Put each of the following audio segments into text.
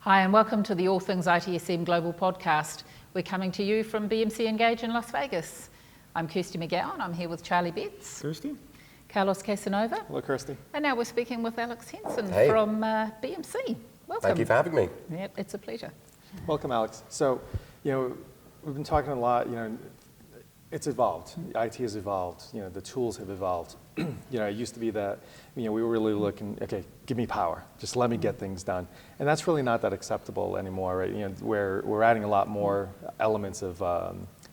Hi and welcome to the All Things ITSM Global Podcast. We're coming to you from BMC Engage in Las Vegas. I'm Kirsty McGowan. I'm here with Charlie Betts. Kirsty. Carlos Casanova. Hello, Kirsty. And now we're speaking with Alex Henson Hey. from BMC. Welcome. Thank you for having me. Yep, it's a pleasure. Welcome, Alex. So, we've been talking a lot, it's evolved. IT has evolved, the tools have evolved. It used to be that, we were really looking, okay, give me power, just let me get things done. And that's really not that acceptable anymore, right? We're adding a lot more elements of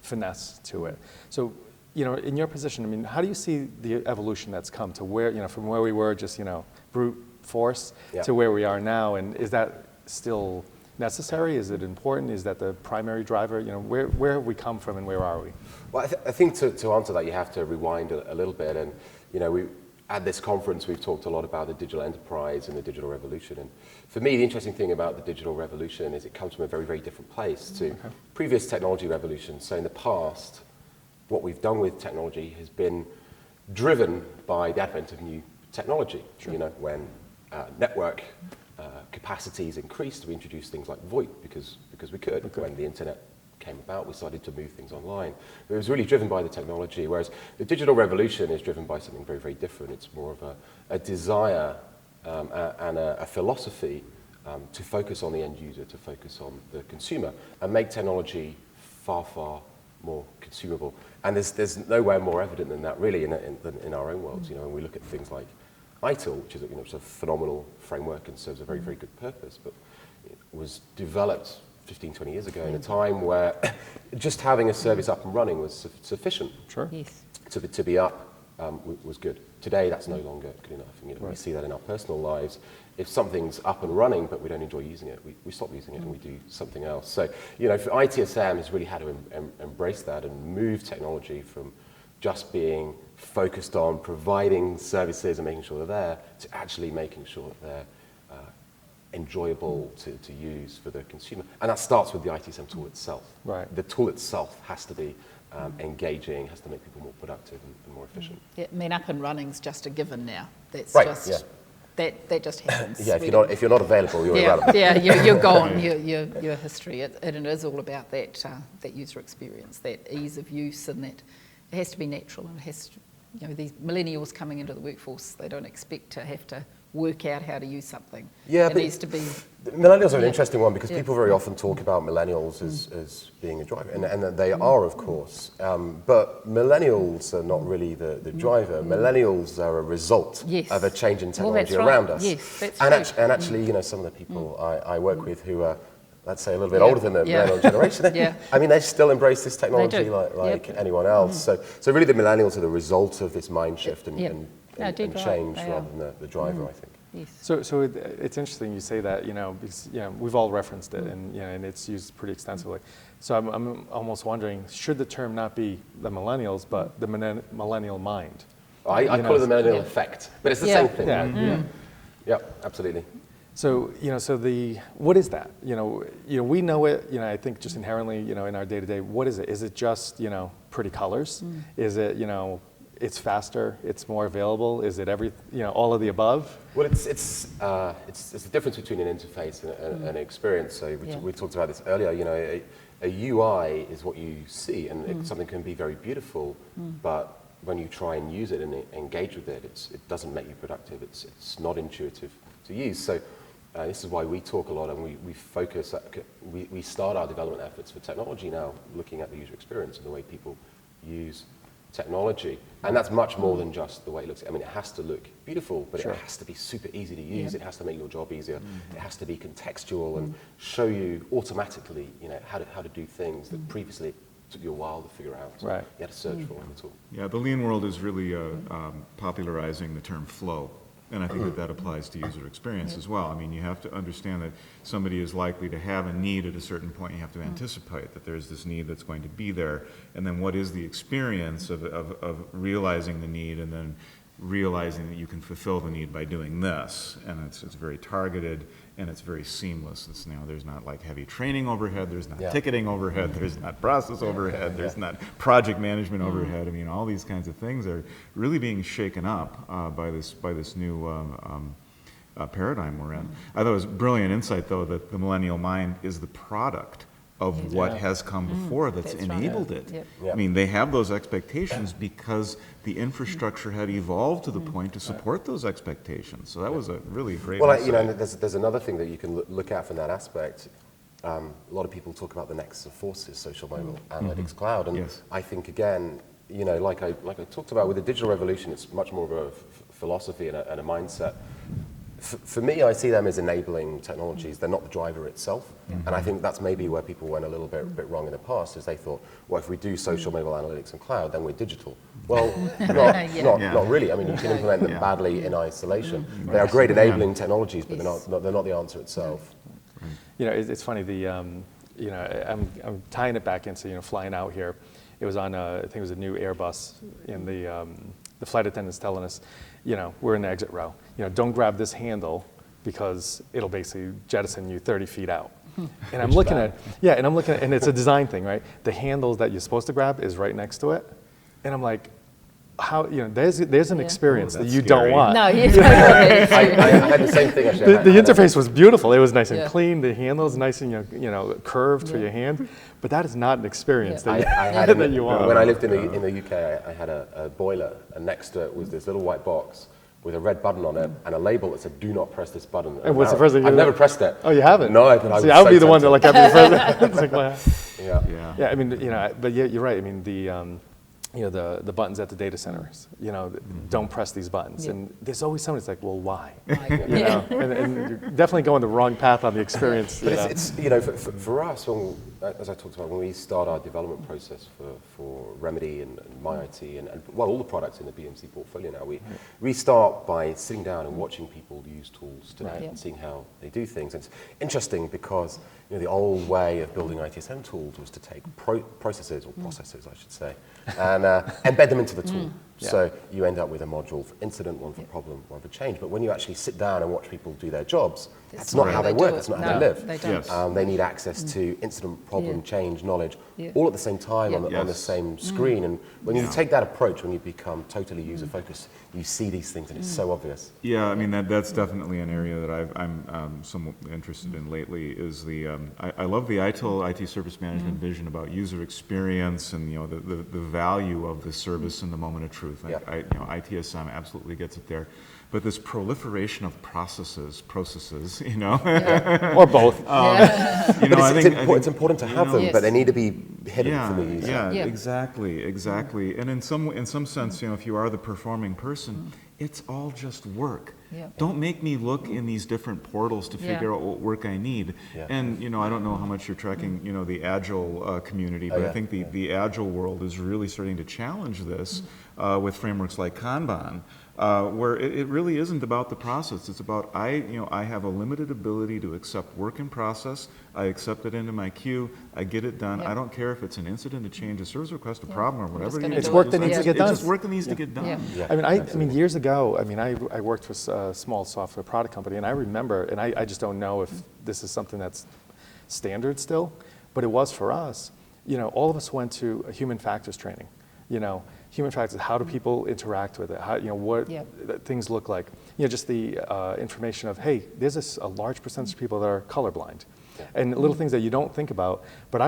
finesse to it. So, in your position, how do you see the evolution that's come to where, from where we were just, brute force to where we are now? And is that still necessary? Is it important? Is that the primary driver? Where have we come from and where are we? Well, I think to answer that, you have to rewind a little bit. And, at this conference, we've talked a lot about the digital enterprise and the digital revolution. And for me, the interesting thing about the digital revolution is it comes from a very, very different place to previous technology revolutions. So in the past, what we've done with technology has been driven by the advent of new technology. Sure. When network capacities increased, we introduced things like VoIP because we could. Okay. When the internet came about, we started to move things online. But it was really driven by the technology, whereas the digital revolution is driven by something very, very different. It's more of a desire and a philosophy to focus on the end user, to focus on the consumer, and make technology far, far more consumable. And there's nowhere more evident than that, really, than in our own worlds. When we look at things like ITIL, which is it's a phenomenal framework and serves a very, very good purpose, but it was developed 15, 20 years ago in a time where just having a service up and running was sufficient. Sure. Yes. To be up was good. Today, that's no longer good enough. And, we see that in our personal lives. If something's up and running, but we don't enjoy using it, we stop using it and we do something else. So, for ITSM has really had to embrace that and move technology from just being focused on providing services and making sure they're there to actually making sure that they're enjoyable to use for the consumer. And that starts with the ITSM tool itself. Right. The tool itself has to be engaging, has to make people more productive and more efficient. Yeah, up and running's just a given now. That's right, just that just happens. Yeah, if you're not available, you're irrelevant. Yeah, you're gone. Your history. It is all about that user experience, that ease of use, and that it has to be natural, and it has to, these millennials coming into the workforce, they don't expect to have to work out how to use something. Yeah, it needs to be. Millennials are an interesting one because people very often talk about millennials as being a driver, and they are, of course. But millennials are not really the driver. Millennials are a result of a change in technology around us. Yes, that's true. And actually, some of the people I work with who are, let's say, a little bit older than the millennial generation, they still embrace this technology like anyone else. So really the millennials are the result of this mind shift and change rather than the driver, I think. Yes. So it's interesting you say that, because we've all referenced it and it's used pretty extensively. So I'm almost wondering, should the term not be the millennials, but the millennial mind? I call it the millennial effect, but it's the same thing. Yeah, absolutely. So, what is that? We know it, I think just inherently, in our day-to-day, what is it? Is it just, pretty colors? Is it, it's faster, it's more available? Is it all of the above? Well, it's the difference between an interface and an experience. So we talked about this earlier, a UI is what you see, and something can be very beautiful, but when you try and use it and engage with it, it doesn't make you productive. It's not intuitive to use. So this is why we talk a lot, and we focus. We start our development efforts for technology now, looking at the user experience and the way people use technology, and that's much more than just the way it looks. It has to look beautiful, but it has to be super easy to use. It has to make your job easier. It has to be contextual and show you automatically, how to do things that previously took you a while to figure out. Right. You had to search for the tool. Yeah, the lean world is really popularizing the term flow. And I think that applies to user experience as well. You have to understand that somebody is likely to have a need at a certain point. You have to anticipate that there's this need that's going to be there. And then what is the experience of realizing the need and then realizing that you can fulfill the need by doing this. And it's very targeted and it's very seamless. There's not like heavy training overhead, there's not ticketing overhead, there's not process overhead, there's not project management overhead. All these kinds of things are really being shaken up by this new paradigm we're in. I thought it was brilliant insight, though, that the millennial mind is the product of what has come before that's That's right. enabled it. Yep. Yep. I mean, they have those expectations because the infrastructure had evolved to the point to support those expectations. So that was a really great Well, insight. you know, there's another thing that you can look at from that aspect. A lot of people talk about the nexus of forces, social, mobile, analytics, cloud, and Yes. I think again, you know, like I talked about with the digital revolution, it's much more of a philosophy and a mindset. For me, I see them as enabling technologies. They're not the driver itself, and I think that's maybe where people went a little bit wrong in the past, is they thought, well, if we do social, mobile, analytics, and cloud, then we're digital. Well, not really. I mean, you can implement them badly in isolation. They are great enabling technologies, but they're not the answer itself. You know, it's funny, you know, I'm tying it back into, you know, flying out here. It was on, I think it was a new Airbus, and the flight attendant's telling us, you know, we're in the exit row. You know, don't grab this handle because it'll basically jettison you 30 feet out. And I'm looking at, and it's a design thing, right? The handle that you're supposed to grab is right next to it. And I'm like, how, you know, there's an experience that that's you scary. don't want. No, you don't want I had the same thing actually. The interface was beautiful. It was nice and Yeah. clean. The handle's nice and you know curved for your hand. But that is not an experience I that, had that you want. when I lived in the UK, I had a boiler, and next to it was this little white box with a red button on it and a label that said, "Do not press this button." And what's the first thing you I've did? never pressed it. Oh, you haven't? No, but I was See, I would so be the one that tempted. like after the first. It's like, well, Yeah. yeah, I mean, you know, but yeah, you're right. I mean, you know, the buttons at the data centers. You know, don't press these buttons. Yeah. And there's always someone that's like, well, why? Like, You know, and you're definitely going the wrong path on the experience. But you know. it's you know, for us, as I talked about, when we start our development process for Remedy and MyIT and well, all the products in the BMC portfolio now, we start by sitting down and watching people use tools today Right. and seeing how they do things. And it's interesting because, you know, the old way of building ITSM tools was to take processes, I should say, and embed them into the tool. So you end up with a module for incident, one for problem, one for change. But when you actually sit down and watch people do their jobs, that's not how they work, that's not how they live. They don't. Yes. They need access to incident, problem, change, knowledge, Yeah. all at the same time Yeah. on the Yes. same screen. And when you take that approach, when you become totally user-focused, you see these things and it's so obvious. Yeah, I mean, that's definitely an area that I'm somewhat interested in lately is I love the ITIL, IT Service Management vision about user experience and, you know, the value of the service in the moment of truth. Yeah. You know, ITSM absolutely gets it there. But this proliferation of processes, you know, Or both. you But know, it's important to have them, Yes. but they need to be hidden from the user. Yeah, Yeah. exactly. And in some sense, you know, if you are the performing person, it's all just work. Yeah. Don't make me look in these different portals to figure out what work I need. Yeah. And, you know, I don't know how much you're tracking, you know, the Agile community, but I think the Agile world is really starting to challenge this with frameworks like Kanban. Where it really isn't about the process. It's about I have a limited ability to accept work in process. I accept it into my queue. I get it done. Yeah. I don't care if it's an incident, a change, a service request, a problem, or I'm whatever. just gonna It's do work it. that needs to get done. It's just work that needs to get done. Yeah. Yeah. I mean, years ago, I mean, I worked for a small software product company, and I remember, and I just don't know if this is something that's standard still, but it was for us. You know, all of us went to a human factors training. You know, human factors, how do people interact with it? How, you know, what things look like? You know, just the information of, hey, there's a large percentage of people that are colorblind. And little things that you don't think about. But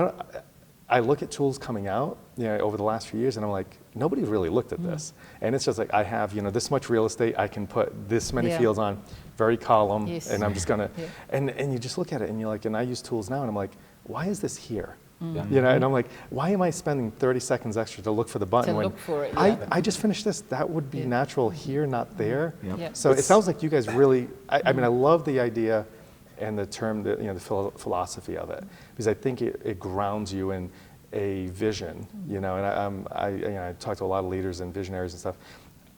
I look at tools coming out, you know, over the last few years, and I'm like, nobody really looked at this. And it's just like, I have, you know, this much real estate, I can put this many fields on, very column, Yes. and I'm just gonna, Yeah. and you just look at it, and you're like, and I use tools now, and I'm like, why is this here? Mm. You know, and I'm like, why am I spending 30 seconds extra to look for the button To when look for it, yeah. I just finished this? That would be natural here, not there. Yep. Yeah. So it sounds like you guys really, I mean, I love the idea and the term, you know, the philosophy of it, because I think it grounds you in a vision, you know, and I talk to a lot of leaders and visionaries and stuff.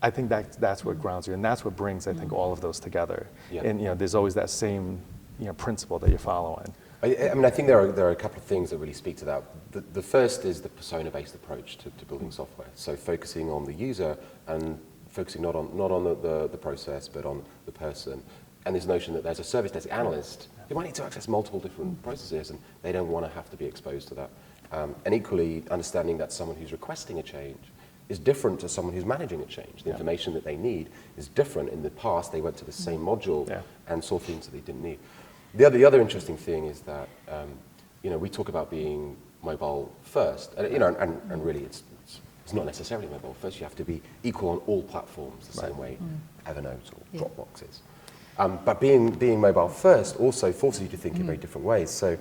I think that's what grounds you, and that's what brings, I think, all of those together. Yeah. And, you know, there's always that same, you know, principle that you're following. I mean, I think there are a couple of things that really speak to that. The first is the persona-based approach to building software. So focusing on the user and focusing not on the process, but on the person. And this notion that there's a service desk analyst who might need to access multiple different processes, and they don't want to have to be exposed to that. And equally, understanding that someone who's requesting a change is different to someone who's managing a change. The information that they need is different. In the past, they went to the same module Yeah. and saw things that they didn't need. The other interesting thing is that, you know, we talk about being mobile first, and, you know, and really it's not necessarily mobile first. You have to be equal on all platforms the same way Evernote or Yeah. Dropbox is. But being mobile first also forces you to think in very different ways. So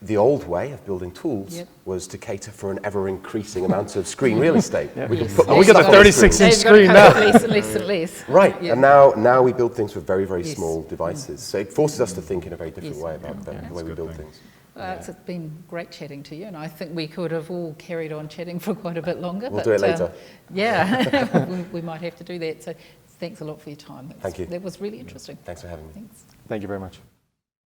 the old way of building tools Yep. was to cater for an ever-increasing amount of screen real estate. Yeah. We Yes. could put And more we got stuff the on the 36 screen. inch They've got to screen cope now. with less and less and less. Right, Yeah. and now we build things with very, very Yes. small devices. So it forces us to think in a very different Yes. way about the Yeah. way we That's a build good thing. things. It's been great chatting to you, and I think we could have all carried on chatting for quite a bit longer. We'll but, do it later. Yeah, we might have to do that. So thanks a lot for your time. Thank you. That was really interesting. Thanks for having me. Thanks. Thank you very much.